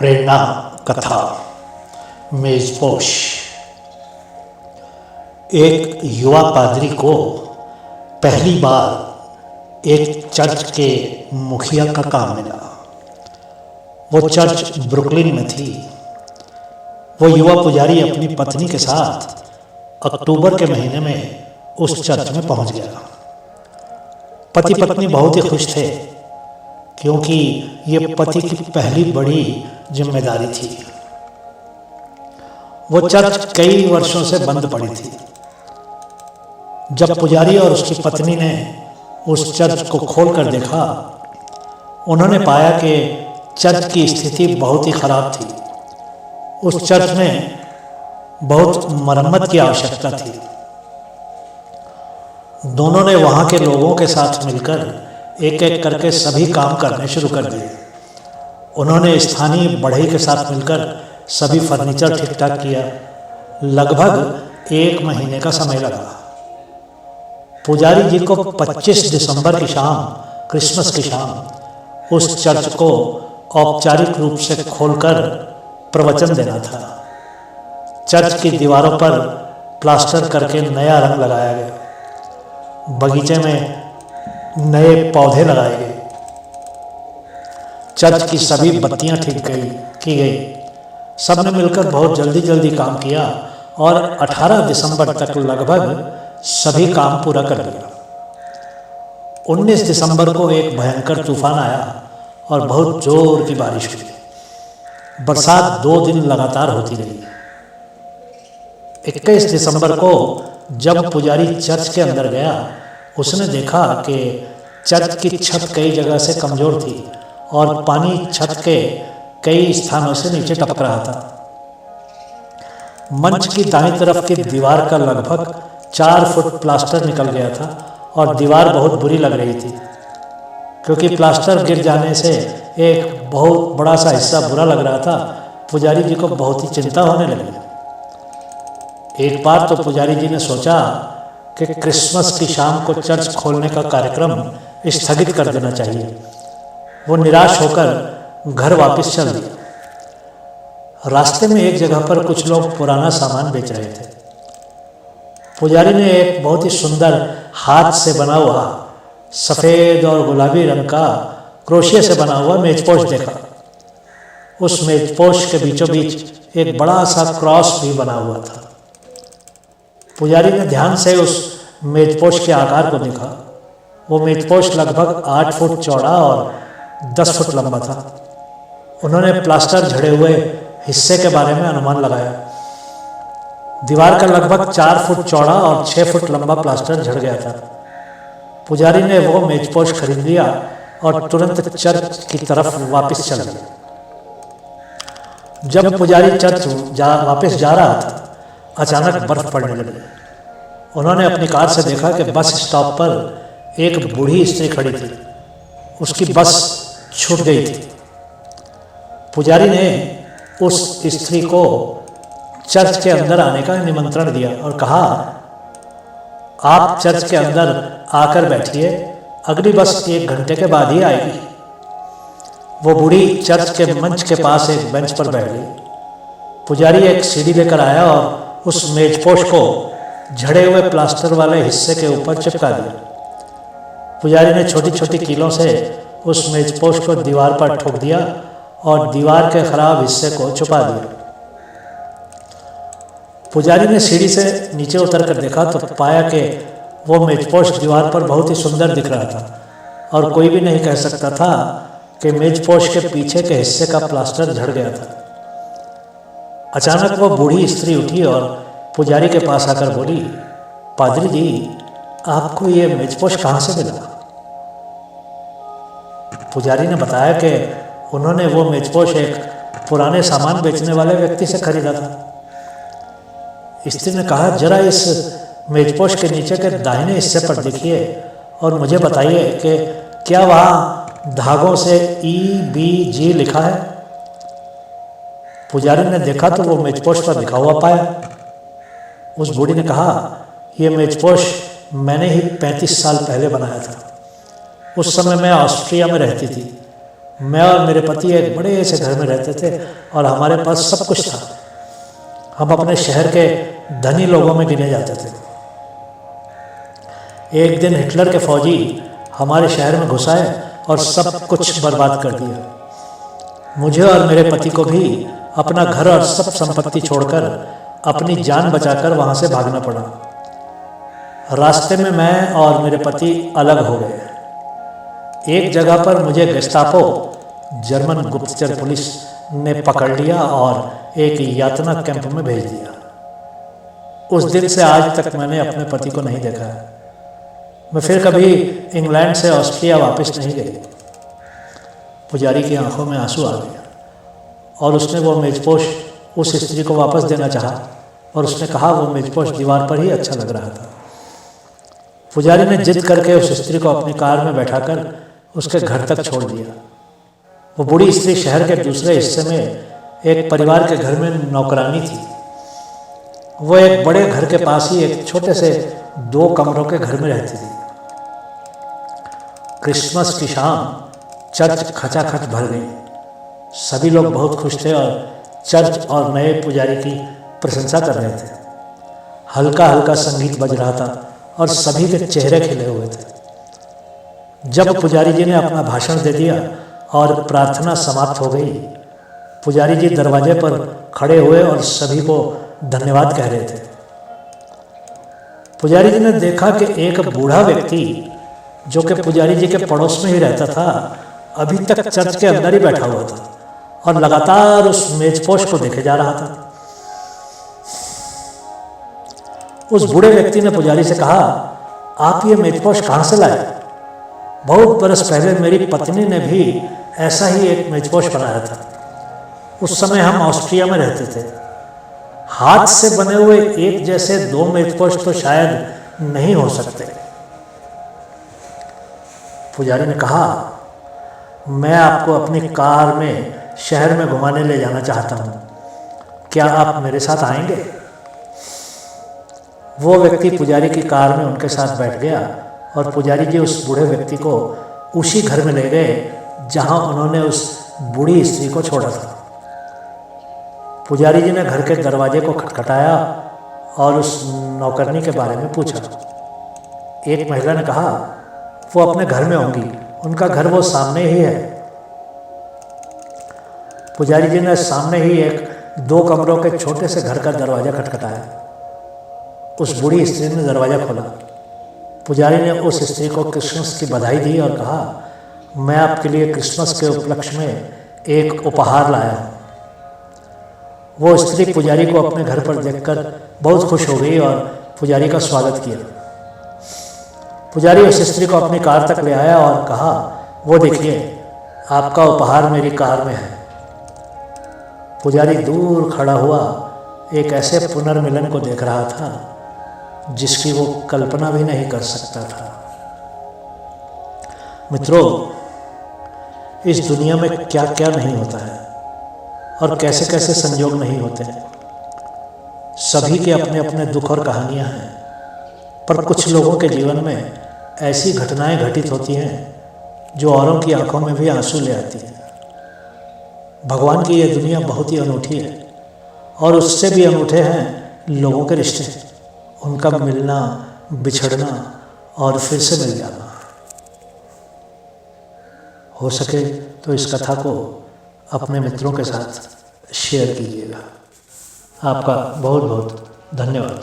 प्रेरणा कथा मेजपोश। एक युवा पादरी को पहली बार एक चर्च के मुखिया का काम मिला। वो चर्च ब्रुकलिन में थी। वो युवा पुजारी अपनी पत्नी के साथ अक्टूबर के महीने में उस चर्च में पहुंच गया। पति पत्नी बहुत ही खुश थे क्योंकि ये पति की पहली बड़ी जिम्मेदारी थी। वो चर्च कई वर्षों से बंद पड़ी थी। जब पुजारी और उसकी पत्नी ने उस चर्च को खोलकर देखा, उन्होंने पाया कि चर्च की स्थिति बहुत ही खराब थी। उस चर्च में बहुत मरम्मत की आवश्यकता थी। दोनों ने वहां के लोगों के साथ मिलकर एक एक करके सभी काम करने शुरू कर दिए। उन्होंने स्थानीय बढ़ई के साथ मिलकर सभी फर्नीचर ठीक ठाक किया। लगभग 1 महीने का समय लगा। पुजारी जी को 25 दिसंबर की शाम, क्रिसमस की शाम, उस चर्च को औपचारिक रूप से खोलकर प्रवचन देना था। चर्च की दीवारों पर प्लास्टर करके नया रंग लगाया गया। बगीचे में नए पौधे लगाए गए। चर्च की सभी बत्तियां ठीक की गई। सबने मिलकर बहुत जल्दी जल्दी काम किया और 18 दिसंबर तक लगभग सभी काम पूरा कर लिया। 19 दिसंबर को एक भयंकर तूफान आया और बहुत जोर की बारिश हुई। बरसात 2 दिन लगातार होती रही। 21 दिसंबर को जब पुजारी चर्च के अंदर गया, उसने देखा कि चर्च की छत कई जगह से कमजोर थी और पानी छत के कई स्थानों से नीचे टपक रहा था। मंच की दाईं तरफ की दीवार का लगभग 4 फुट प्लास्टर निकल गया था और दीवार बहुत बुरी लग रही थी क्योंकि प्लास्टर गिर जाने से एक बहुत बड़ा सा हिस्सा बुरा लग रहा था। पुजारी जी को बहुत ही चिंता होने लगी। एक बार तो पुजारी जी ने सोचा कि क्रिसमस की शाम को चर्च खोलने का कार्यक्रम स्थगित कर देना चाहिए। वो निराश होकर घर वापस चल दिया। रास्ते में एक जगह पर कुछ लोग पुराना सामान बेच रहे थे। पुजारी ने एक बहुत ही सुंदर हाथ से बना हुआ सफ़ेद और गुलाबी रंग का क्रोशिया से बना हुआ मेजपोश देखा। उस मेजपोश के बीचों बीच एक बड़ा सा क्रॉस भी बना हुआ था। पुजारी ने ध्यान से उस मेजपोश के आकार को देखा। वो मेजपोश लगभग 8 फुट चौड़ा और 10 फुट लंबा था। उन्होंने प्लास्टर झड़े हुए हिस्से के बारे में अनुमान लगाया। दीवार का लगभग 4 फुट चौड़ा और 6 फुट लंबा प्लास्टर झड़ गया था। पुजारी ने वो मेजपोश खरीद लिया और तुरंत चर्च की तरफ वापस चल दिया। जब पुजारी चर्च वापस जा रहा था, अचानक बर्फ पड़ने लगी। उन्होंने अपनी कार से देखा कि बस स्टॉप पर एक बूढ़ी स्त्री खड़ी थी। उसकी बस छूट गई थी। पुजारी ने उस स्त्री को चर्च के अंदर आने का निमंत्रण दिया और कहा, आप चर्च के अंदर आकर बैठिए, अगली बस 1 घंटे के बाद ही आएगी। वो बूढ़ी चर्च के मंच के पास एक बेंच पर बैठ गई। पुजारी एक सीढ़ी लेकर आया और उस मेजपोश को झड़े हुए प्लास्टर वाले हिस्से के ऊपर चिपका दिया। पुजारी ने छोटी छोटी कीलों से उस मेजपोश को दीवार पर ठोक दिया और दीवार के खराब हिस्से को छुपा दिया। पुजारी ने सीढ़ी से नीचे उतर कर देखा तो पाया कि वो मेजपोश दीवार पर बहुत ही सुंदर दिख रहा था और कोई भी नहीं कह सकता था कि मेजपोश के पीछे के हिस्से का प्लास्टर झड़ गया था। अचानक वो बूढ़ी स्त्री उठी और पुजारी के पास आकर बोली, पादरी जी, आपको ये मेजपोश कहाँ से मिला? पुजारी ने बताया कि उन्होंने वो मेजपोश एक पुराने सामान बेचने वाले व्यक्ति से खरीदा था। स्त्री ने कहा, जरा इस मेजपोश के नीचे के दाहिने हिस्से पर देखिए और मुझे बताइए कि क्या वहाँ धागों से EBG लिखा है? पुजारी ने देखा तो वो मेजपोश पर लिखा हुआ पाया। उस बूढ़ी ने कहा, यह मेजपोश मैंने ही 35 साल पहले बनाया था। उस समय मैं ऑस्ट्रिया में रहती थी। मैं और मेरे पति एक बड़े से घर में रहते थे और हमारे पास सब कुछ था। हम अपने शहर के धनी लोगों में गिने जाते थे। एक दिन हिटलर के फौजी हमारे शहर में घुस आए और सब कुछ बर्बाद कर दिया। मुझे और मेरे पति को भी अपना घर और सब संपत्ति छोड़कर अपनी जान बचाकर वहां से भागना पड़ा। रास्ते में मैं और मेरे पति अलग हो गए। एक जगह पर मुझे गेस्टापो, जर्मन गुप्तचर पुलिस ने पकड़ लिया और एक यातना कैंप में भेज दिया। उस दिन से आज तक मैंने अपने पति को नहीं देखा है। मैं फिर कभी इंग्लैंड से ऑस्ट्रिया वापस नहीं गई। पुजारी की आंखों में आंसू आ गए और उसने वो मेजपोश उस स्त्री को वापस देना चाहा और उसने कहा वो मेजपोश दीवार पर ही अच्छा लग रहा था। पुजारी ने जिद करके उस स्त्री को अपनी कार में बैठाकर उसके घर तक छोड़ दिया। वो बूढ़ी स्त्री शहर के दूसरे हिस्से में एक परिवार के घर में नौकरानी थी। वो एक बड़े घर के पास ही एक छोटे से 2 कमरों के घर में रहती थी। क्रिसमस की शाम चर्च खचाखच भर गई। सभी लोग बहुत खुश थे और चर्च और नए पुजारी की प्रशंसा कर रहे थे। हल्का हल्का संगीत बज रहा था और सभी के चेहरे खिले हुए थे। जब पुजारी जी ने अपना भाषण दे दिया और प्रार्थना समाप्त हो गई, पुजारी जी दरवाजे पर खड़े हुए और सभी को धन्यवाद कह रहे थे। पुजारी जी ने देखा कि एक बूढ़ा व्यक्ति जो कि पुजारी जी के पड़ोस में ही रहता था, अभी तक चर्च के अंदर ही बैठा हुआ था और लगातार उस मेजपोश को देखे जा रहा था। उस बूढ़े व्यक्ति ने पुजारी से कहा, आप ये मेजपोश कहाँ से लाए? बहुत बरस पहले मेरी पत्नी ने भी ऐसा ही एक मेजपोश बनाया था। उस समय हम ऑस्ट्रिया में रहते थे। हाथ से बने हुए एक जैसे 2 मेजपोश तो शायद नहीं हो सकते। पुजारी ने कहा, मैं आपको अपनी कार में शहर में घुमाने ले जाना चाहता हूँ, क्या आप मेरे साथ आएंगे? वो व्यक्ति पुजारी की कार में उनके साथ बैठ गया और पुजारी जी उस बूढ़े व्यक्ति को उसी घर में ले गए जहां उन्होंने उस बूढ़ी स्त्री को छोड़ा था। पुजारी जी ने घर के दरवाजे को खटखटाया और उस नौकरनी के बारे में पूछा। एक महिला ने कहा, वो अपने घर में होंगी, उनका घर वो सामने ही है। पुजारी जी ने सामने ही एक 2 कमरों के छोटे से घर का दरवाजा खटखटाया। उस बूढ़ी स्त्री ने दरवाजा खोला। पुजारी ने उस स्त्री को क्रिसमस की बधाई दी और कहा, मैं आपके लिए क्रिसमस के उपलक्ष्य में एक उपहार लाया हूँ। वो स्त्री पुजारी को अपने घर पर देखकर बहुत खुश हो गई और पुजारी का स्वागत किया। पुजारी उस स्त्री को अपनी कार तक ले आया और कहा, वो देखिए, आपका उपहार मेरी कार में है। पुजारी दूर खड़ा हुआ एक ऐसे पुनर्मिलन को देख रहा था जिसकी वो कल्पना भी नहीं कर सकता था। मित्रों, इस दुनिया में क्या क्या नहीं होता है और कैसे कैसे संयोग नहीं होते हैं। सभी के अपने अपने दुख और कहानियां हैं, पर कुछ लोगों के जीवन में ऐसी घटनाएं घटित होती हैं जो औरों की आंखों में भी आंसू ले आती हैं। भगवान की ये दुनिया बहुत ही अनूठी है और उससे भी अनूठे हैं लोगों के रिश्ते, उनका मिलना, बिछड़ना और फिर से मिल जाना। हो सके तो इस कथा को अपने मित्रों के साथ शेयर कीजिएगा। आपका बहुत बहुत धन्यवाद।